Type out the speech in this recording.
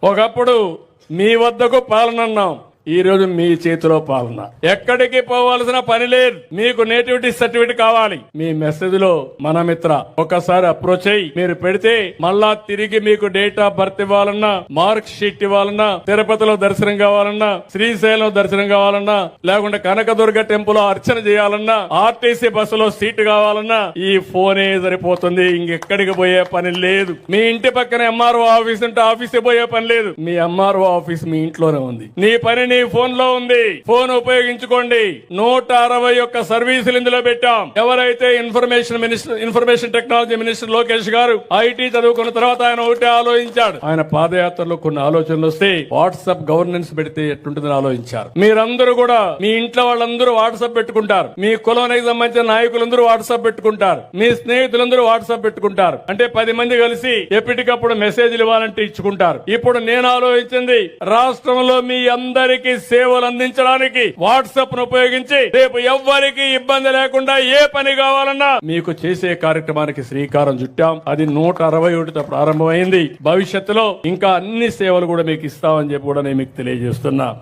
ఒకప్పుడు మీ వద్దకు పాలనన్నాం, ఈ రోజు మీ చేతిలో పాలన. ఎక్కడికి పోవాల్సిన పని లేదు. మీకు నేటివిటీ సర్టిఫికేట్ కావాలి, మీ మెసేజ్ లో మన మిత్ర ఒకసారి అప్రోచ్ అయ్యి మీరు పెడితే మళ్ళా తిరిగి మీకు డేట్ ఆఫ్ బర్త్ ఇవ్వాలన్నా, మార్క్ షీట్ ఇవ్వాలన్నా, తిరుపతిలో దర్శనం కావాలన్నా, శ్రీశైలం దర్శనం కావాలన్నా, లేకుంటే కనకదుర్గ టెంపుల్ అర్చన చేయాలన్నా, ఆర్టీసీ బస్సులో సీటు కావాలన్నా ఈ ఫోనే సరిపోతుంది. ఇంకెక్కడికి పోయే పని లేదు. మీ ఇంటి పక్కన ఎంఆర్ఓ ఆఫీస్ ఉంటే ఆఫీస్ పోయే పని లేదు. మీ ఎంఆర్ఓ ఆఫీస్ మీ ఇంట్లోనే ఉంది. నీ పని ఫోన్ లో ఉంది. ఫోన్ ఉపయోగించుకోండి. 161 సర్వీసులు ఇందులో పెట్టాం. ఎవరైతే ఇన్ఫర్మేషన్ టెక్నాలజీ మినిస్టర్ లోకేష్ గారు ఐటీ చదువుకున్న తర్వాత ఆయన ఒకటే ఆలోచించాడు. ఆయన పాదయాత్రలో కొన్ని ఆలోచనలు వస్తే వాట్సాప్ గవర్నెన్స్ పెడితే ఎట్లుంటుందని ఆలోచించారు. మీరందరూ కూడా మీ ఇంట్లో వాళ్ళందరూ వాట్సాప్ పెట్టుకుంటారు. మీ కులానికి సంబంధించిన నాయకులందరూ వాట్సాప్ పెట్టుకుంటారు. మీ స్నేహితులందరూ వాట్సాప్ పెట్టుకుంటారు. అంటే 10 మంది కలిసి ఎప్పటికప్పుడు మెసేజ్లు ఇవ్వాలంటే ఇచ్చుకుంటారు. ఇప్పుడు నేను ఆలోచించింది, రాష్ట్రంలో మీ అందరికీ సేవలు అందించడానికి వాట్సాప్ ను ఉపయోగించి రేపు ఎవ్వరికి ఇబ్బంది లేకుండా ఏ పని కావాలన్నా మీకు చేసే కార్యక్రమానికి శ్రీకారం చుట్టాం. అది 161తో ప్రారంభమైంది. భవిష్యత్తులో ఇంకా అన్ని సేవలు కూడా మీకు ఇస్తామని చెప్పి కూడా నేను మీకు తెలియజేస్తున్నా.